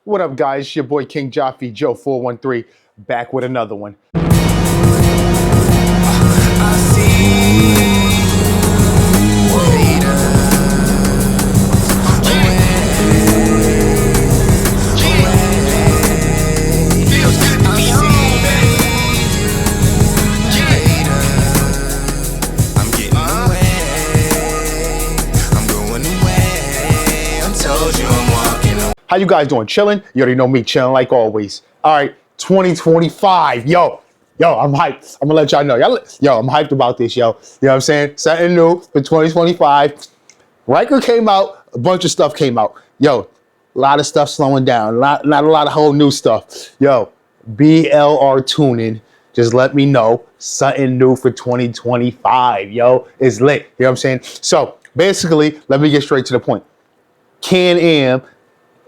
What up, guys? It's your boy King Jaffe Joe 413 back with another one. How you guys doing? Chilling? You already know me, chilling like always. All right, 2025. Yo, I'm hyped. I'm gonna let y'all know. Yo, I'm hyped about this, yo. You know what I'm saying? Something new for 2025. Ryker came out, a bunch of stuff came out. Yo, a lot of stuff slowing down. Not a lot of whole new stuff. Yo, BLR tuning. Just let me know something new for 2025. Yo, it's lit. You know what I'm saying? So basically, let me get straight to the point. Can-Am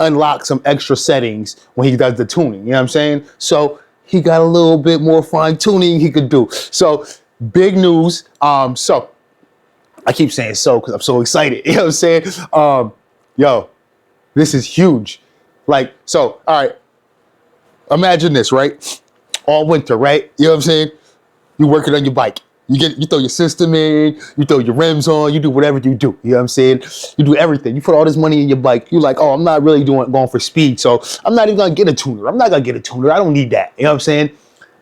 unlock some extra settings when he does the tuning, you know what I'm saying? So he got a little bit more fine tuning he could do. So big news. So I keep saying so because I'm so excited, you know what I'm saying? Yo, this is huge. Like, so, all right, imagine this, right? All winter, right? You know what I'm saying? You working on your bike. You throw your system in, you throw your rims on, you do whatever you do. You know what I'm saying? You do everything. You put all this money in your bike. You're like, oh, I'm not really going for speed, so I'm not even gonna get a tuner. I'm not gonna get a tuner. I don't need that. You know what I'm saying?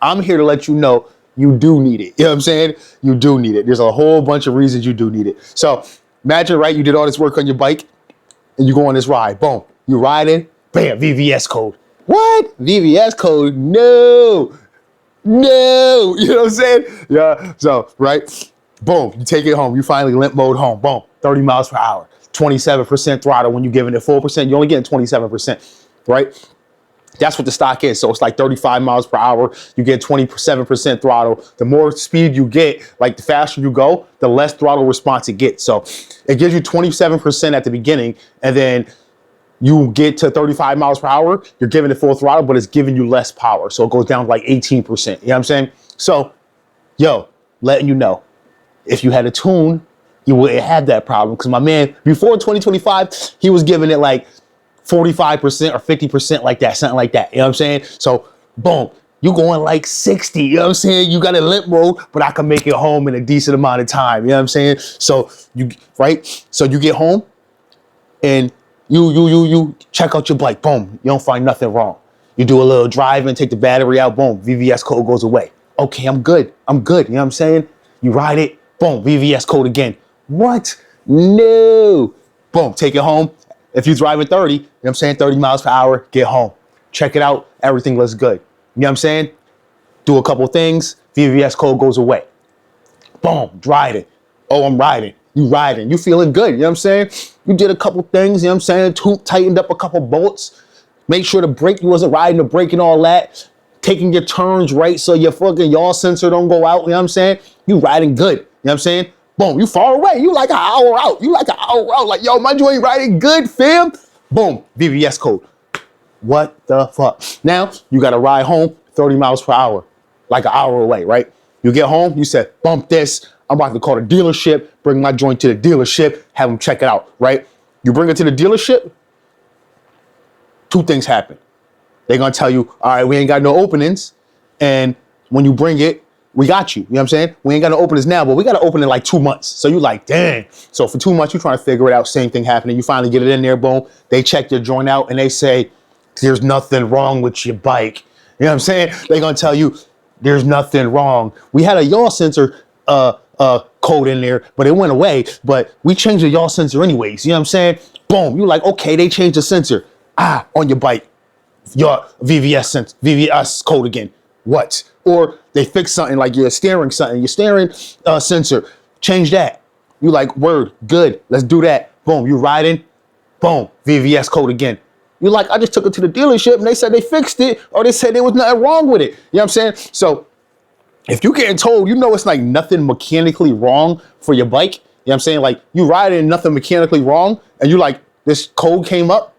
I'm here to let you know you do need it. You know what I'm saying? You do need it. There's a whole bunch of reasons you do need it. So imagine, right? You did all this work on your bike, and you go on this ride. Boom. You riding. Bam. VVS code. What? VVS code? No. No, you know what I'm saying? Yeah, so, right, boom, you take it home. You finally limp mode home, boom, 30 miles per hour, 27% throttle. When you're giving it 4%, you're only getting 27%, right? That's what the stock is. So it's like 35 miles per hour. You get 27% throttle. The more speed you get, like the faster you go, the less throttle response it gets. So it gives you 27% at the beginning, and then you get to 35 miles per hour, you're giving it full throttle, but it's giving you less power. So it goes down to like 18%. You know what I'm saying? So, yo, letting you know, if you had a tune, you wouldn't have that problem. Because my man, before 2025, he was giving it like 45% or 50% like that, something like that. You know what I'm saying? So, boom, you going like 60. You know what I'm saying? You got a limp mode, but I can make it home in a decent amount of time. You know what I'm saying? So, So you get home and you check out your bike, boom, you don't find nothing wrong. You do a little driving, take the battery out, boom, VVS code goes away. Okay, I'm good, you know what I'm saying? You ride it, boom, VVS code again. What? No. Boom, take it home. If you're driving 30, you know what I'm saying, 30 miles per hour, get home. Check it out, everything looks good. You know what I'm saying? Do a couple things, VVS code goes away. Boom, ride it. Oh, I'm riding. You riding, you feeling good, you know what I'm saying? You did a couple things, you know what I'm saying? Tightened up a couple bolts, make sure the brake, you wasn't riding the brake and all that, taking your turns right so your fucking yaw sensor don't go out, you know what I'm saying? You riding good, you know what I'm saying? Boom, you far away, you like an hour out, like, yo, my joint riding good, fam. Boom, VVS code. What the fuck? Now, you gotta ride home 30 miles per hour, like an hour away, right? You get home, you said, bump this, I'm about to call the dealership, bring my joint to the dealership, have them check it out, right? You bring it to the dealership, two things happen. They're gonna tell you, all right, we ain't got no openings, and when you bring it, we got you, you know what I'm saying? We ain't got no openings now, but we gotta open in like 2 months. So you like, dang. So for 2 months, you're trying to figure it out, same thing happening. You finally get it in there, boom. They check your joint out, and they say, there's nothing wrong with your bike. You know what I'm saying? They're gonna tell you, there's nothing wrong. We had a yaw sensor, code in there, but it went away, but we changed the yaw sensor anyways, you know what I'm saying? Boom, you're like, okay, they changed the sensor. On your bike, your VVS code again. What? Or they fix something like your steering sensor, change that. You like, word, good, let's do that. Boom, you riding, boom, VVS code again. You're like, I just took it to the dealership and they said they fixed it, or they said there was nothing wrong with it. You know what I'm saying? So if you're getting told, you know it's like nothing mechanically wrong for your bike. You know what I'm saying? Like you riding, nothing mechanically wrong, and you like, this code came up.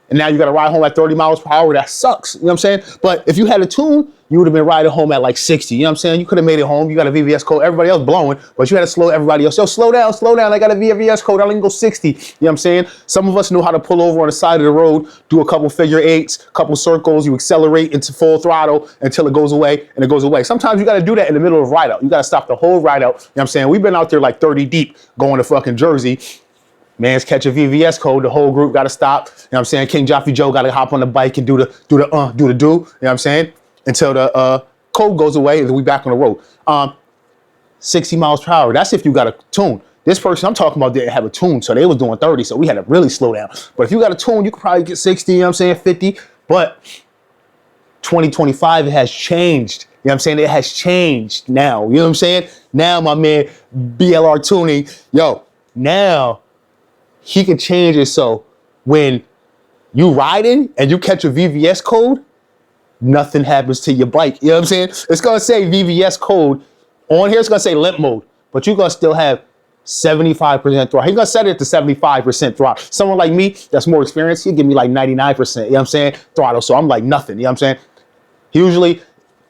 and now you got to ride home at 30 miles per hour. That sucks. You know what I'm saying? But if you had a tune, you would have been riding home at like 60. You know what I'm saying? You could have made it home. You got a VVS code. Everybody else blowing, but you had to slow everybody else. Yo, slow down, slow down. I got a VVS code. I only can go 60. You know what I'm saying? Some of us know how to pull over on the side of the road, do a couple figure eights, couple circles. You accelerate into full throttle until it goes away, and it goes away. Sometimes you got to do that in the middle of ride out. You got to stop the whole ride out. You know what I'm saying? We've been out there like 30 deep going to fucking Jersey. Man's catch a VVS code, the whole group got to stop. You know what I'm saying? King Joffy Joe got to hop on the bike and do the do. You know what I'm saying? Until the code goes away and then we back on the road. 60 miles per hour. That's if you got a tune. This person I'm talking about didn't have a tune, so they was doing 30, so we had to really slow down. But if you got a tune, you could probably get 60, you know what I'm saying, 50. But 2025, it has changed. You know what I'm saying? It has changed now. You know what I'm saying? Now, my man, BLR Tuning, yo, now he can change it so when you riding and you catch a VVS code, nothing happens to your bike. You know what I'm saying? It's going to say VVS code. On here, it's going to say limp mode, but you're going to still have 75% throttle. He's going to set it to 75% throttle. Someone like me that's more experienced, he'll give me like 99%, you know what I'm saying, throttle. So I'm like nothing, you know what I'm saying? Usually,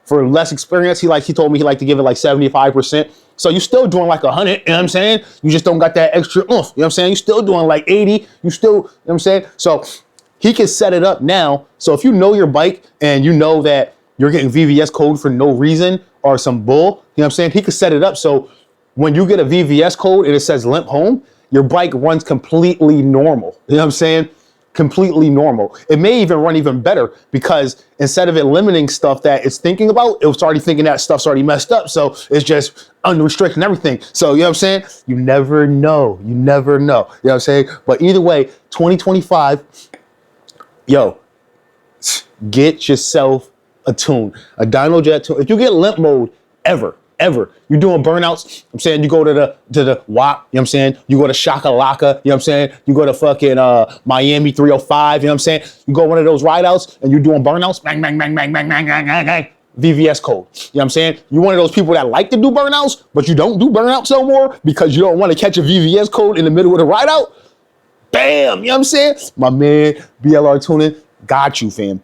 for less experience, he told me he liked to give it like 75%. So you're still doing like 100, you know what I'm saying? You just don't got that extra oomph, you know what I'm saying? You're still doing like 80, you still, you know what I'm saying? So he can set it up now. So if you know your bike and you know that you're getting VVS code for no reason or some bull, you know what I'm saying? He could set it up so when you get a VVS code and it says limp home, your bike runs completely normal. You know what I'm saying? Completely normal. It may even run even better because instead of it limiting stuff that it's thinking about, it was already thinking that stuff's already messed up. So it's just unrestricted everything. So, you know what I'm saying? You never know. You never know. You know what I'm saying? But either way, 2025, yo, get yourself a tune, a dyno jet tune. If you get limp mode ever, you're doing burnouts, I'm saying you go to the WAP, you know what I'm saying? You go to Shakalaka, you know what I'm saying? You go to fucking Miami 305, you know what I'm saying? You go one of those ride outs and you're doing burnouts, bang, bang, bang, bang, bang, bang, bang, bang, bang, VVS code. You know what I'm saying? You're one of those people that like to do burnouts, but you don't do burnouts no more because you don't want to catch a VVS code in the middle of the ride out. Bam, you know what I'm saying? My man, BLR Tuning, got you, fam.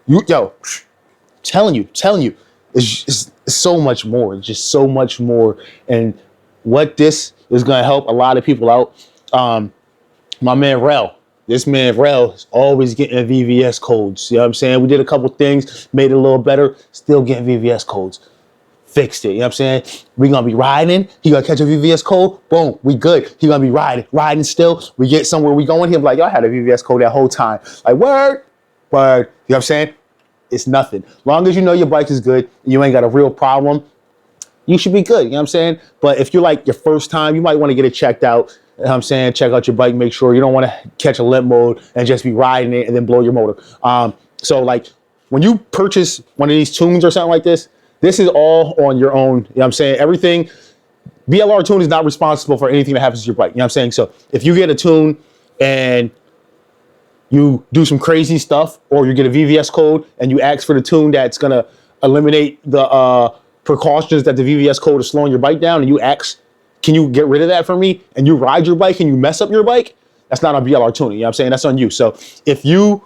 Yo, telling you, it's so much more. It's just so much more. And what this is going to help a lot of people out. My man Rel, this man Rel is always getting VVS codes. You know what I'm saying? We did a couple things, made it a little better, still getting VVS codes. Fixed it. You know what I'm saying? We're going to be riding. He going to catch a VVS code. Boom. We good. He going to be riding still. We get somewhere we going. He'll be like, yo, I had a VVS code that whole time. Like, word. You know what I'm saying? It's nothing. Long as you know your bike is good and you ain't got a real problem, you should be good. You know what I'm saying? But if you're like your first time, you might want to get it checked out. You know what I'm saying? Check out your bike. Make sure you don't want to catch a limp mode and just be riding it and then blow your motor. So like when you purchase one of these tunes or something like this is all on your own. You know what I'm saying? Everything, BLR Tune is not responsible for anything that happens to your bike. You know what I'm saying? So if you get a tune and you do some crazy stuff, or you get a VVS code and you ask for the tune that's going to eliminate the precautions that the VVS code is slowing your bike down, and you ask, can you get rid of that for me? And you ride your bike and you mess up your bike, that's not on BLR Tuning. You know what I'm saying? That's on you. So if you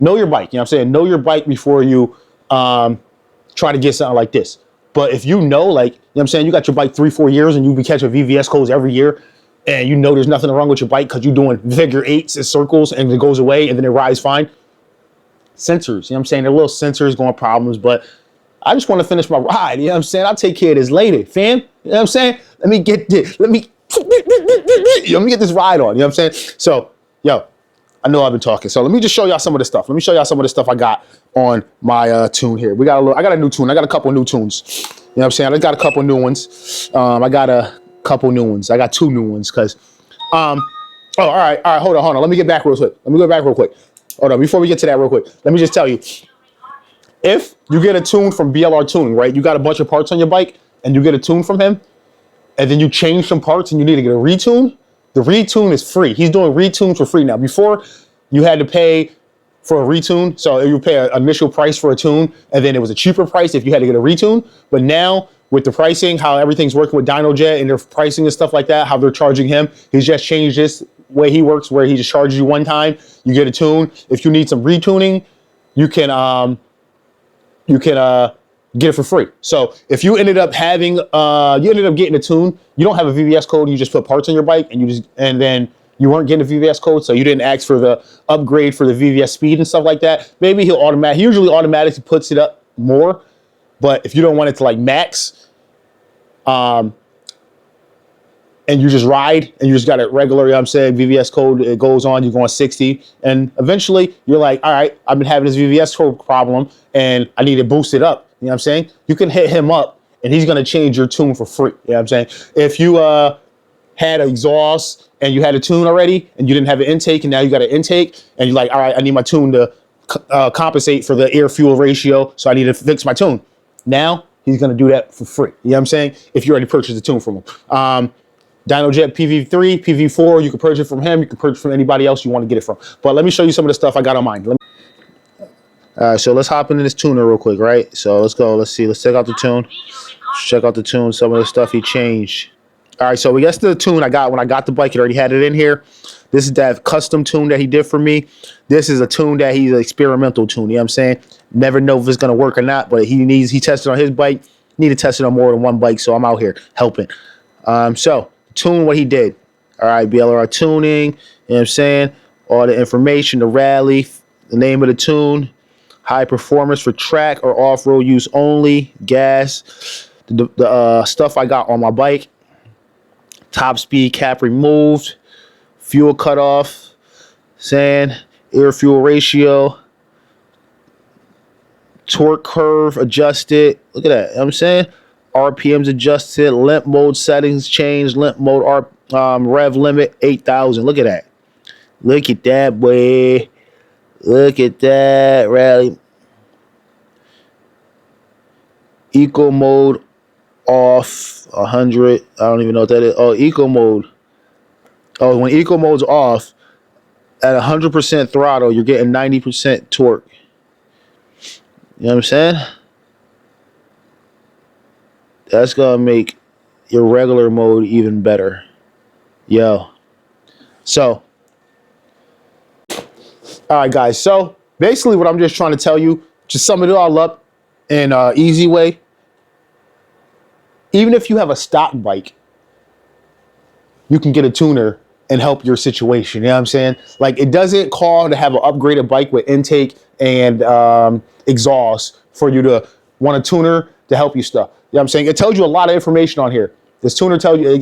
know your bike, you know what I'm saying? Know your bike before you try to get something like this. But if you know, like, you know what I'm saying, you got your bike 3-4 years and you be catching VVS codes every year, and you know there's nothing wrong with your bike because you're doing figure eights and circles and it goes away and then it rides fine. Sensors, you know what I'm saying? There are little sensors going problems, but I just want to finish my ride. You know what I'm saying? I'll take care of this later, fam. You know what I'm saying? Let me get this. Let me get this ride on. You know what I'm saying? So, yo, I know I've been talking. So let me just show y'all some of the stuff. Let me show y'all some of the stuff I got on my tune here. I got a new tune. I got a couple new tunes. You know what I'm saying? I got a couple new ones. I got a couple new ones. I got 2 new ones because, all right. Hold on. Let me get back real quick. Hold on. Before we get to that real quick, let me just tell you, if you get a tune from BLR Tuning, right? You got a bunch of parts on your bike and you get a tune from him and then you change some parts and you need to get a retune. The retune is free. He's doing retunes for free now. Before, you had to pay for a retune. So you pay an initial price for a tune, and then it was a cheaper price if you had to get a retune. But now, with the pricing, how everything's working with DynoJet and their pricing and stuff like that, how they're charging him, he's just changed this way he works, where he just charges you one time, you get a tune. If you need some retuning, you can get it for free. So if you ended up having, getting a tune, you don't have a VVS code, you just put parts on your bike, and then you weren't getting a VVS code, so you didn't ask for the upgrade for the VVS speed and stuff like that. Maybe he usually automatically puts it up more, but if you don't want it to like max, and you just ride and you just got it regular, you know what I'm saying, VVS code, it goes on, you go on 60, and eventually you're like, all right, I've been having this VVS code problem and I need to boost it up. You know what I'm saying? You can hit him up and he's going to change your tune for free. You know what I'm saying? If you had an exhaust and you had a tune already and you didn't have an intake and now you got an intake and you're like, all right, I need my tune to compensate for the air fuel ratio, so I need to fix my tune. Now he's going to do that for free. You know what I'm saying? If you already purchased a tune from him. DynoJet PV3, PV4, you can purchase it from him. You can purchase from anybody else you want to get it from. But let me show you some of the stuff I got on mine. All right, so let's hop into this tuner real quick, right? So let's go. Let's see. Let's check out the tune. Let's check out the tune. Some of the stuff he changed. All right, so we got the tune I got when I got the bike. He already had it in here. This is that custom tune that he did for me. This is a tune that he's an experimental tune. You know what I'm saying? Never know if it's gonna work or not, but he tested on his bike. Need to test it on more than one bike, so I'm out here helping. So tune what he did. All right, BLR tuning. You know what I'm saying? All the information, the rally, the name of the tune. High performance for track or off-road use only. Gas. The stuff I got on my bike. Top speed cap removed. Fuel cutoff. Sand. Air fuel ratio. Torque curve adjusted. Look at that. You know what I'm saying? RPMs adjusted. Limp mode settings changed. Limp mode rev limit 8,000. Look at that. Look at that, boy. Look at that rally. Eco mode off 100. I don't even know what that is. Oh, eco mode. Oh, when eco mode's off at 100% throttle, you're getting 90% torque. You know what I'm saying? That's gonna make your regular mode even better. Yo. So, all right, guys. So basically what I'm just trying to tell you, just sum it all up in an easy way. Even if you have a stock bike, you can get a tuner and help your situation. You know what I'm saying? Like, it doesn't call to have an upgraded bike with intake and exhaust for you to want a tuner to help you stuff. You know what I'm saying? It tells you a lot of information on here. This tuner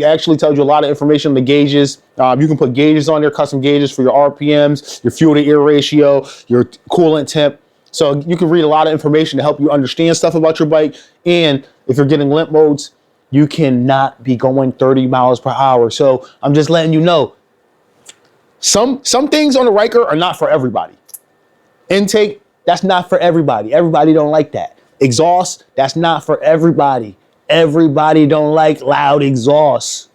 actually tells you a lot of information on the gauges. You can put gauges on there, custom gauges for your RPMs, your fuel to air ratio, your coolant temp. So you can read a lot of information to help you understand stuff about your bike. And if you're getting limp modes, you cannot be going 30 miles per hour. So I'm just letting you know, some things on the Ryker are not for everybody. Intake, that's not for everybody. Everybody don't like that. Exhaust, that's not for everybody. Everybody don't like loud exhaust.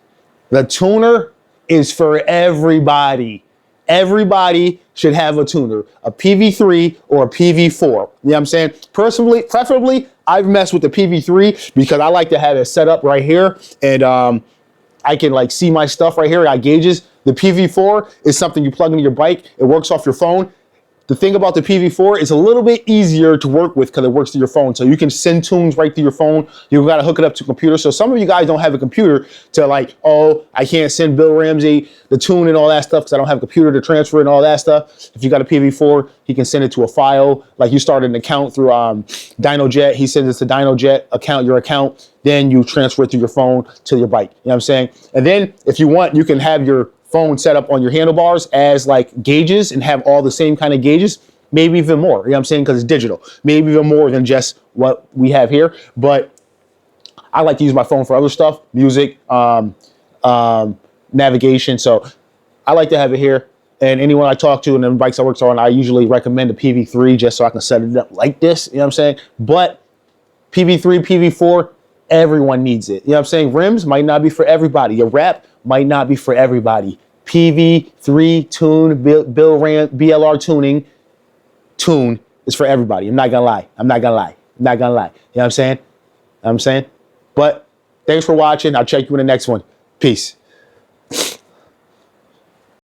The tuner is for everybody. Everybody should have a tuner, a PV3 or a PV4. You know what I'm saying? Personally, preferably, I've messed with the PV3 because I like to have it set up right here, and I can like see my stuff right here. I got gauges. The PV4 is something you plug into your bike. It works off your phone. The thing about the PV4 is a little bit easier to work with because it works through your phone. So you can send tunes right through your phone. You got to hook it up to a computer. So some of you guys don't have a computer to like, oh, I can't send Bill Ramsey the tune and all that stuff because I don't have a computer to transfer and all that stuff. If you got a PV4, he can send it to a file. Like you started an account through DynoJet. He sends it to DynoJet account, your account. Then you transfer it to your phone to your bike. You know what I'm saying? And then if you want, you can have your phone set up on your handlebars as like gauges and have all the same kind of gauges, maybe even more, you know what I'm saying, because it's digital, maybe even more than just what we have here. But I like to use my phone for other stuff, music, navigation. So I like to have it here. And anyone I talk to and the bikes I work on, I usually recommend a PV3 just so I can set it up like this, you know what I'm saying? But PV3, PV4, everyone needs it. You know what I'm saying? Rims might not be for everybody. Your wrap might not be for everybody. PV3 tune, BLR tuning, tune is for everybody. I'm not gonna lie. You know what I'm saying? But thanks for watching. I'll check you in the next one. Peace.